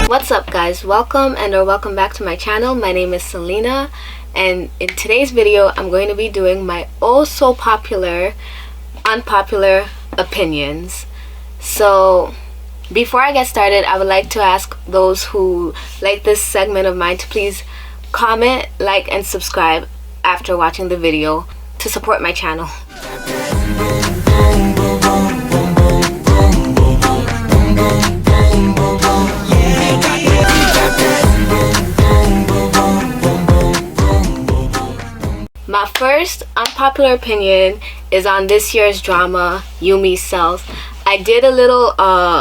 What's up guys, welcome or welcome back to my channel. My name is Selina, and in today's video I'm going to be doing my oh so popular unpopular opinions. So before I get started, I would like to ask those who like this segment of mine to please comment, like, and subscribe after watching the video to support my channel. My first unpopular opinion is on this year's drama, Yumis Cells. I did a little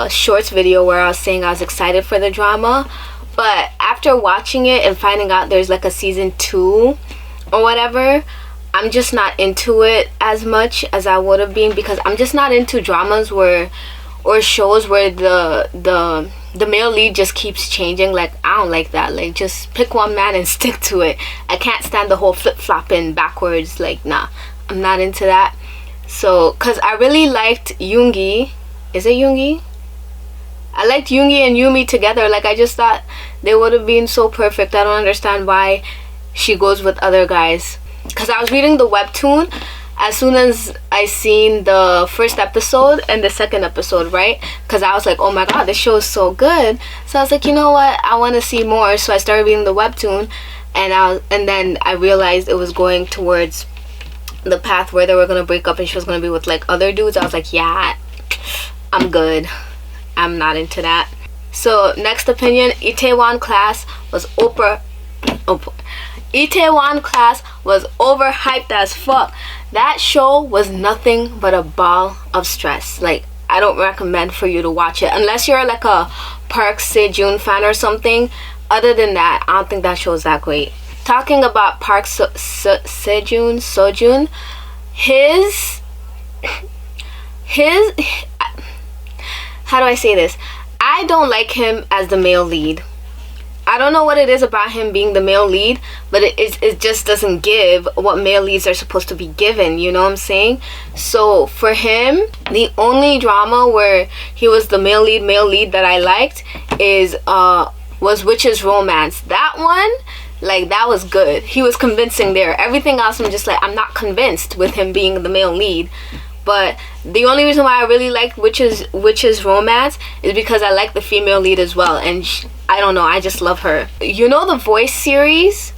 shorts video where I was saying I was excited for the drama, but after watching it and finding out there's like a season 2 or whatever, I'm just not into it as much as I would have been, because I'm just not into dramas or shows where the male lead just keeps changing. Like, I don't like that. Like, just pick one man and stick to it. I can't stand the whole flip-flopping backwards. Like, nah, I'm not into that. So, because I really liked Yoongi. Is it Yoongi? I liked Yoongi and Yumi together. Like, I just thought they would have been so perfect. I don't understand why she goes with other guys. Because I was reading the webtoon as soon as I seen the first episode and the second episode, right? Because I was like, oh my god, this show is so good. So I was like, you know what, I want to see more. So I started reading the webtoon, and then I realized it was going towards the path where they were going to break up and she was going to be with like other dudes. I was like, yeah, I'm good. I'm not into that. So next opinion, Itaewon class was Itaewon class was overhyped as fuck. That show was nothing but a ball of stress. Like, I don't recommend for you to watch it unless you're like a Park Se-joon fan or something. Other than that, I don't think that show is that great. Talking about Park Se-joon, his how do I say this? I don't like him as the male lead. I don't know what it is about him being the male lead, but it just doesn't give what male leads are supposed to be given, you know what I'm saying? So for him, the only drama where he was the male lead that I liked was Witch's Romance. That one, like, that was good. He was convincing there. Everything else, I'm just like, I'm not convinced with him being the male lead. But the only reason why I really liked Witch's Romance is because I like the female lead as well, and I don't know, I just love her. You know, the Voice series,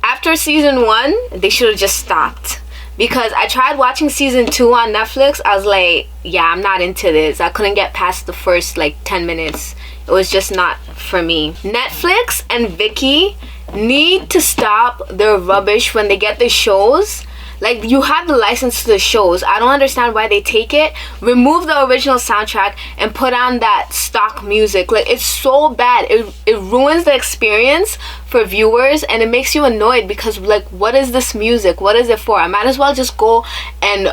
after season 1, they should have just stopped, because I tried watching season 2 on Netflix. I was like, yeah, I'm not into this. I couldn't get past the first like 10 minutes. It was just not for me. Netflix and Viki need to stop their rubbish when they get the shows. Like, you have the license to the shows. I don't understand why they take it, remove the original soundtrack, and put on that stock music. Like, it's so bad. It ruins the experience for viewers, and it makes you annoyed because, like, what is this music? What is it for? I might as well just go and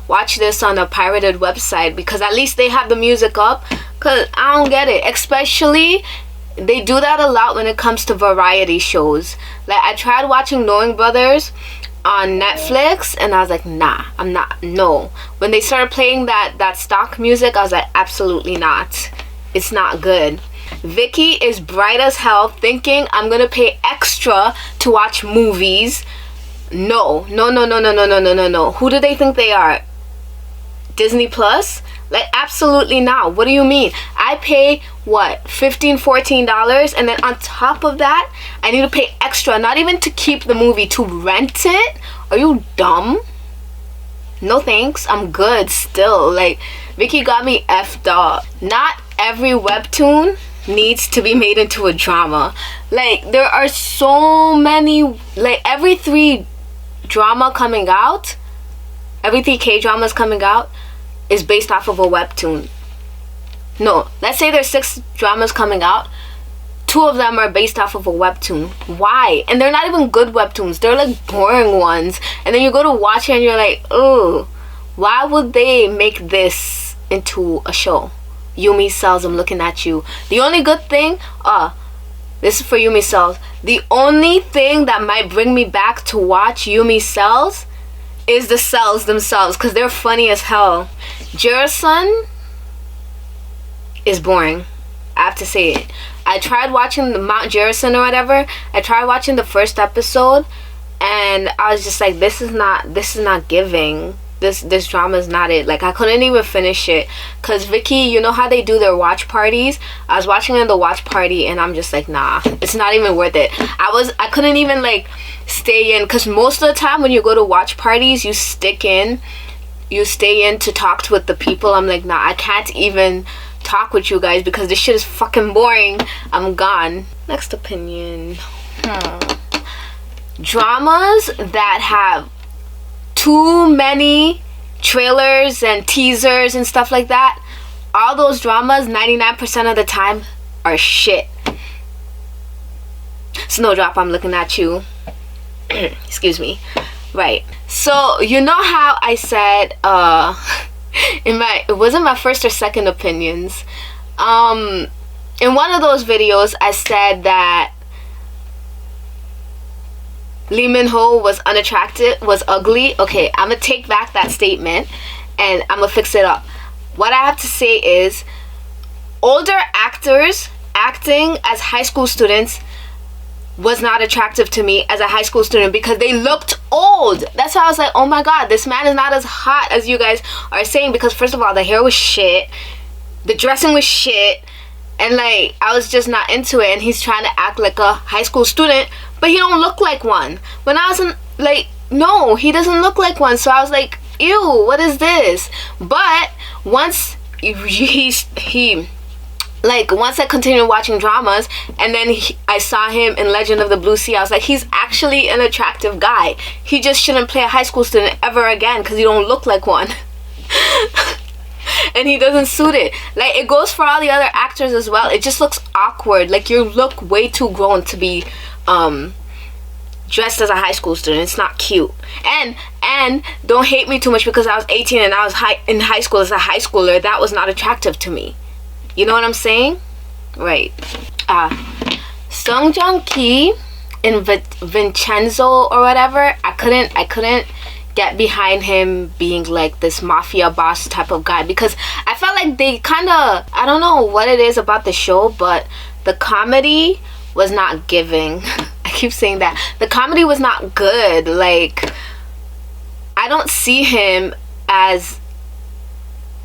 watch this on a pirated website, because at least they have the music up. Because I don't get it. Especially, they do that a lot when it comes to variety shows. Like, I tried watching Knowing Brothers on Netflix, and I was like, nah, I'm not. No, when they started playing that stock music, I was like, absolutely not. It's not good. Viki is bright as hell, thinking I'm gonna pay extra to watch movies. No. Who do they think they are? Disney Plus? Like, absolutely not. What do you mean? I pay what, $15-14, and then on top of that I need to pay extra, not even to keep the movie, to rent it? Are you dumb? No thanks, I'm good still. Like, Viki got me effed up. Not every webtoon needs to be made into a drama. Like, there are so many, like, every 3 drama coming out, every 3 K-dramas coming out is based off of a webtoon. No, let's say there's 6 dramas coming out, 2 of them are based off of a webtoon. Why? And they're not even good webtoons. They're like boring ones. And then you go to watch it and you're like, oh, why would they make this into a show? Yumis Cells, I'm looking at you. The only good thing, this is for Yumis Cells. The only thing that might bring me back to watch Yumis Cells is the cells themselves, because they're funny as hell. Jirisan is boring. I have to say it. I tried watching the Mount Jirisan or whatever. I tried watching the first episode, and I was just like, this is not giving. This drama is not it. Like, I couldn't even finish it, because Viki, you know how they do their watch parties? I was watching it in the watch party, and I'm just like, nah, it's not even worth it. I couldn't even like stay in, because most of the time when you go to watch parties, you stay in to talk with the people. I'm like, nah, I can't even talk with you guys because this shit is fucking boring. I'm gone. Next opinion. Dramas that have too many trailers and teasers and stuff like that, all those dramas 99% of the time are shit. Snowdrop, I'm looking at you. Excuse me. Right. So you know how I said it wasn't my first or second opinions. In one of those videos I said that Lee Min-ho was unattractive, was ugly. Okay, I'm gonna take back that statement and I'm gonna fix it up. What I have to say is, older actors acting as high school students was not attractive to me as a high school student because they looked old. That's why I was like, oh my god, this man is not as hot as you guys are saying, because first of all, the hair was shit, the dressing was shit, and like, I was just not into it. And he's trying to act like a high school student, but he don't look like one. When I was like, no, he doesn't look like one. So I was like, ew, what is this? But once once I continued watching dramas, and then I saw him in Legend of the Blue Sea, I was like, he's actually an attractive guy. He just shouldn't play a high school student ever again because he don't look like one. And he doesn't suit it. Like, it goes for all the other actors as well. It just looks awkward. Like, you look way too grown to be dressed as a high school student. It's not cute. And don't hate me too much because I was 18 and I was in high school as a high schooler. That was not attractive to me. You know what I'm saying? Right. Sung Joong-ki in Vincenzo or whatever, I couldn't get behind him being like this mafia boss type of guy, because I felt like they kind of, I don't know what it is about the show, but the comedy was not giving. I keep saying that. The comedy was not good. Like, I don't see him as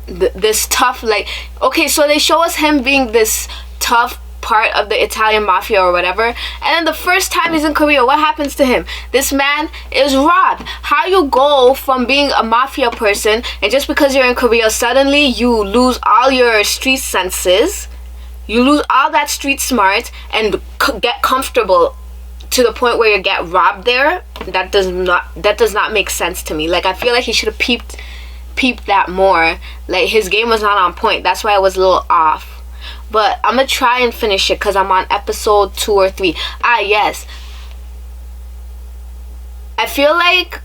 this tough, like, okay, so they show us him being this tough part of the Italian mafia or whatever, and then the first time he's in Korea, what happens to him? This man is robbed. How you go from being a mafia person, and just because you're in Korea, suddenly you lose all your street senses, you lose all that street smart, and get comfortable to the point where you get robbed there? That does not make sense to me. Like, I feel like he should have peeped that more. Like, his game was not on point. That's why I was a little off. But I'm gonna try and finish it because I'm on episode 2 or 3. Yes, I feel like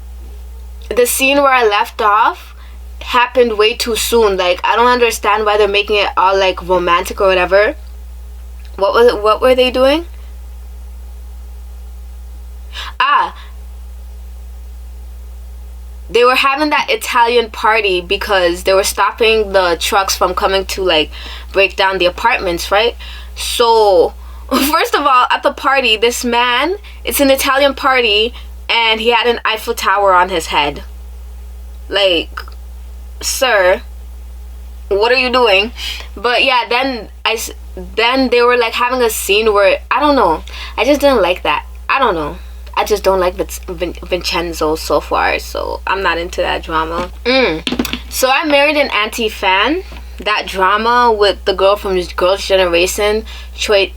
the scene where I left off happened way too soon. Like, I don't understand why they're making it all like romantic or whatever. What was it? What were they doing? They were having that Italian party because they were stopping the trucks from coming to like break down the apartments, right? So first of all, at the party, this man, it's an Italian party, and he had an Eiffel Tower on his head. Like, sir, what are you doing? But yeah, then they were like having a scene where, I don't know, I just didn't like that. I don't know, I just don't like Vincenzo so far, so I'm not into that drama. So I married an Antifan. That drama with the girl from Girls' Generation, Choi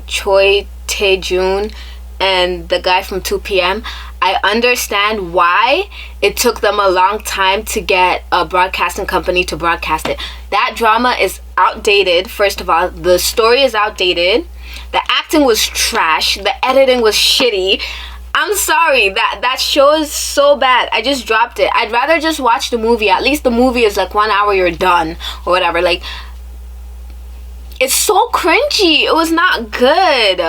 Tae-joon, and the guy from 2PM. I understand why it took them a long time to get a broadcasting company to broadcast it. That drama is outdated. First of all, the story is outdated. The acting was trash. The editing was shitty. I'm sorry, that show is so bad. I just dropped it. I'd rather just watch the movie. At least the movie is like 1 hour, you're done or whatever. Like, it's so cringy. It was not good.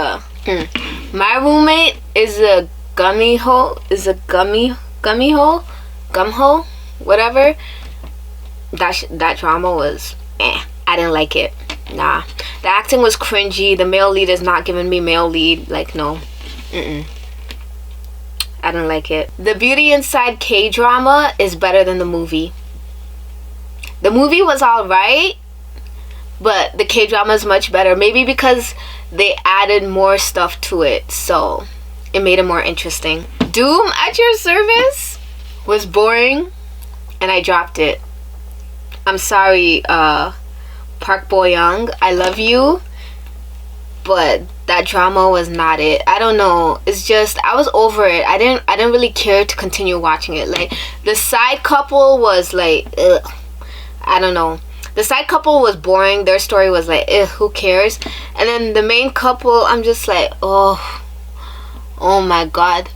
My roommate is a gumiho, whatever. That drama was I didn't like it. Nah. The acting was cringy. The male lead is not giving me male lead. Like, no. I don't like it. The Beauty Inside K-drama is better than the movie. The movie was alright, but the K-drama is much better. Maybe because they added more stuff to it, so it made it more interesting. Doom at Your Service was boring, and I dropped it. I'm sorry, Park Bo Young, I love you, but that drama was not it. I don't know. It's just I was over it. I didn't really care to continue watching it. Like, the side couple was like, ugh. I don't know. The side couple was boring. Their story was like, who cares? And then the main couple, I'm just like, oh my god,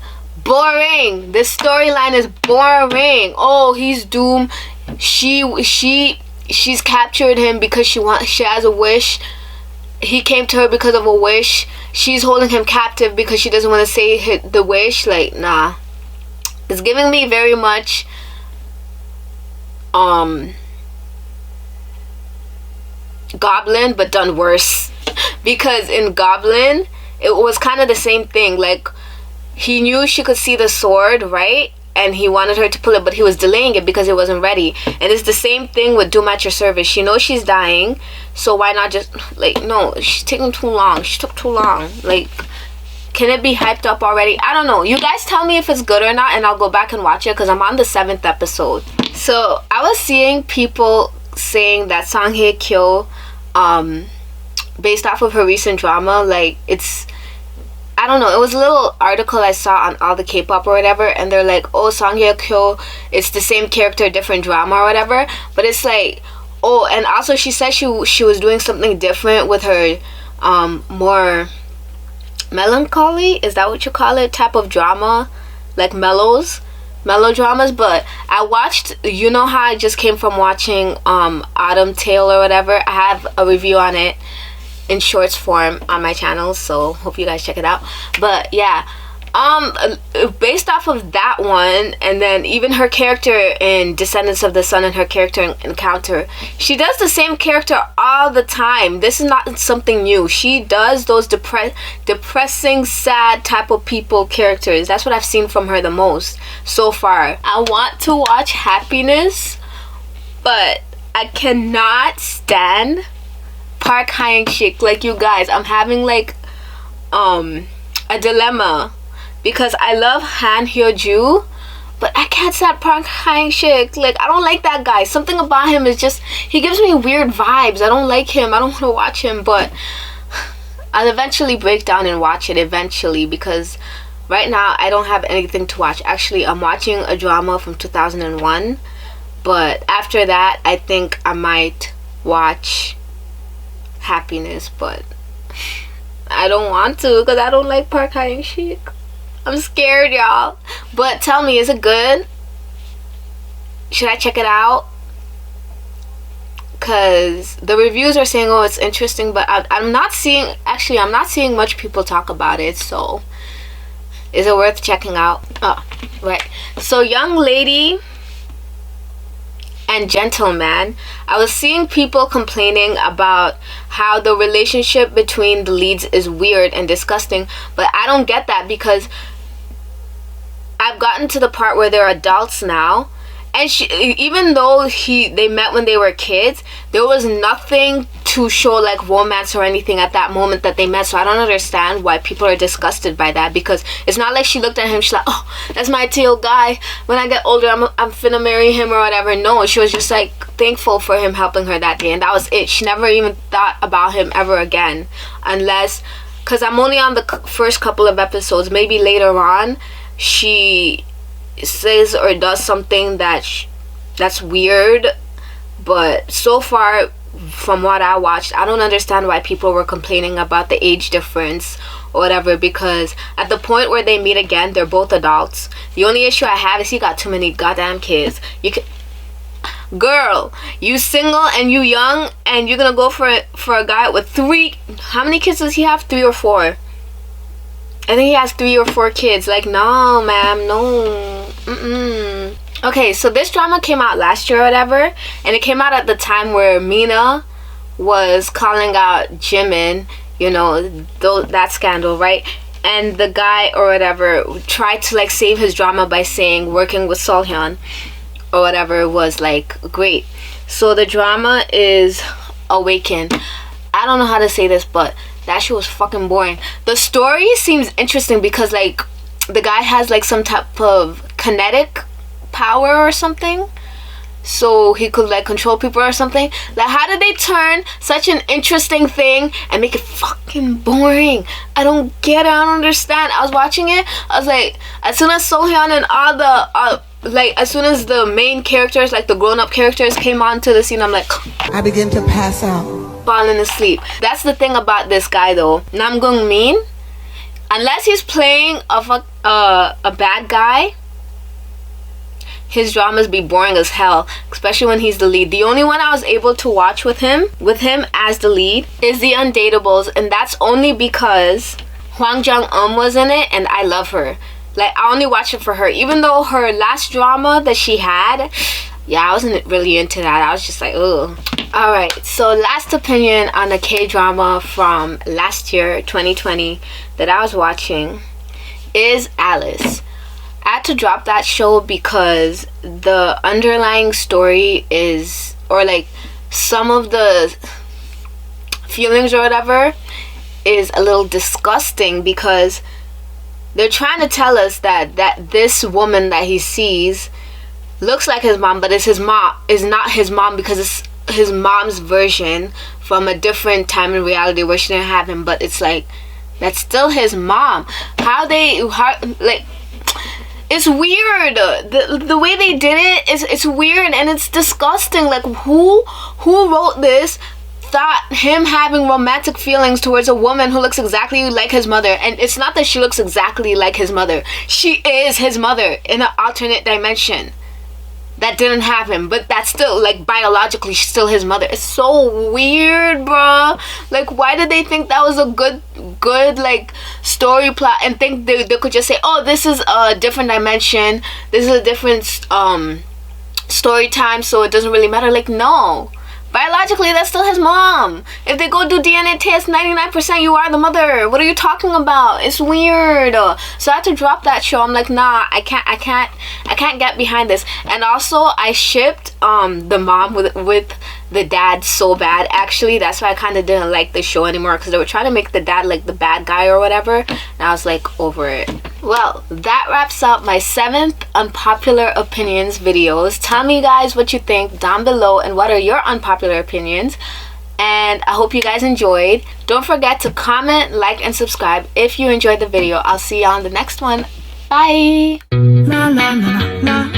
boring. This storyline is boring. Oh, he's doomed. She's captured him because she has a wish. He came to her because of a wish. She's holding him captive because she doesn't want to say the wish. Like, nah. It's giving me very much Goblin, but done worse. Because in Goblin, it was kind of the same thing. Like, he knew she could see the sword, right? And he wanted her to pull it, but he was delaying it because it wasn't ready. And it's the same thing with Doom at Your Service. She knows she's dying, so why not just, like, no, she's taking too long. She took too long. Like, can it be hyped up already? I don't know. You guys tell me if it's good or not, and I'll go back and watch it because I'm on the 7th episode. So I was seeing people saying that Hye Kyo, based off of her recent drama, like, it's, I don't know, it was a little article I saw on All the K-Pop or whatever, and they're like, oh, Hye Kyo, it's the same character, different drama or whatever, but it's like, oh, and also she said she was doing something different with her more melancholy, is that what you call it, type of drama, like melodramas. But I watched, you know how I just came from watching Autumn Tale or whatever. I have a review on it in shorts form on my channel, so hope you guys check it out. But yeah, based off of that one, and then even her character in Descendants of the Sun and her character in Encounter, she does the same character all the time. This is not something new. She does those depressing, sad type of people characters. That's what I've seen from her the most so far. I want to watch Happiness, but I cannot stand Park Hyung-sik. Like, you guys, I'm having like a dilemma because I love Han Hyo-joo, but I can't stand Park Hyung-sik. Like, I don't like that guy. Something about him is just, he gives me weird vibes. I don't like him. I don't want to watch him, but I'll eventually break down and watch it eventually, because right now I don't have anything to watch. Actually, I'm watching a drama from 2001, but after that I think I might watch Happiness, but I don't want to because I don't like Park Hyung-sik. I'm scared, y'all. But tell me, is it good? Should I check it out? Because the reviews are saying, oh, it's interesting, but I'm not seeing, actually, I'm not seeing much people talk about it, so is it worth checking out? Oh, right. So, Young Lady and Grntleman, I was seeing people complaining about how the relationship between the leads is weird and disgusting, but I don't get that because I've gotten to the part where they're adults now, and even though they met when they were kids, there was nothing to show like romance or anything at that moment that they met. So I don't understand why people are disgusted by that, because it's not like she looked at him, she's like, oh, that's my ideal guy, when I get older I'm finna marry him or whatever. No, she was just like thankful for him helping her that day, and that was it. She never even thought about him ever again, unless, because I'm only on the first couple of episodes, maybe later on she says or does something that's weird, but so far from what I watched, I don't understand why people were complaining about the age difference or whatever, because at the point where they meet again, they're both adults. The only issue I have is he got too many goddamn kids. Girl, you single and you young and you're gonna go for a guy with 3, how many kids does he have? 3 or 4? I think he has 3 or 4 kids. Like, no, ma'am, no. Okay, so this drama came out last year or whatever, and it came out at the time where Mina was calling out Jimin, you know, that scandal, right? And the guy or whatever tried to like save his drama by saying working with Solhyun or whatever was like great. So the drama is Awaken. I don't know how to say this, but that shit was fucking boring. The story seems interesting because like the guy has like some type of kinetic power or something, so he could like control people or something. Like, how did they turn such an interesting thing and make it fucking boring? I don't get it. I don't understand. I was watching it, I was like, as soon as Sohyun and all the like, as soon as the main characters, like the grown-up characters, came onto the scene, I'm like, I begin to pass out, falling asleep. That's the thing about this guy though, Namgung-min. Unless he's playing a bad guy, his dramas be boring as hell, especially when he's the lead. The only one I was able to watch with him as the lead is The Undateables, and that's only because Hwang Jung-eum was in it and I love her. Like, I only watched it for her, even though her last drama that she had, yeah, I wasn't really into that. I was just like, ugh. Alright, so last opinion on a K-drama from last year, 2020, that I was watching is Alice. I had to drop that show because the underlying story is, or like some of the feelings or whatever, is a little disgusting, because they're trying to tell us that this woman that he sees looks like his mom, but is not his mom, because it's his mom's version from a different time in reality where she didn't have him. But it's like, that's still his mom. Like, it's weird. The way they did it is, it's weird and it's disgusting. Like, who wrote this thought him having romantic feelings towards a woman who looks exactly like his mother? And it's not that she looks exactly like his mother, she is his mother in an alternate dimension that didn't have him, but that's still, like, biologically still his mother. It's so weird, bro. Like, why did they think that was a good like story plot, and think they could just say, oh, this is a different dimension, this is a different story time, so it doesn't really matter? Like, no, biologically that's still his mom. If they go do DNA test, 99% you are the mother. What are you talking about? It's weird. So I had to drop that show. I'm like, nah, I can't get behind this. And also, I shipped the mom with the dad so bad. Actually, that's why I kind of didn't like the show anymore, because they were trying to make the dad like the bad guy or whatever, and I was like over it. Well, that wraps up my 7th unpopular opinions videos. Tell me, guys, what you think down below, and what are your unpopular opinions. And I hope you guys enjoyed. Don't forget to comment, like, and subscribe if you enjoyed the video. I'll see you on the next one. Bye. La, la, la, la.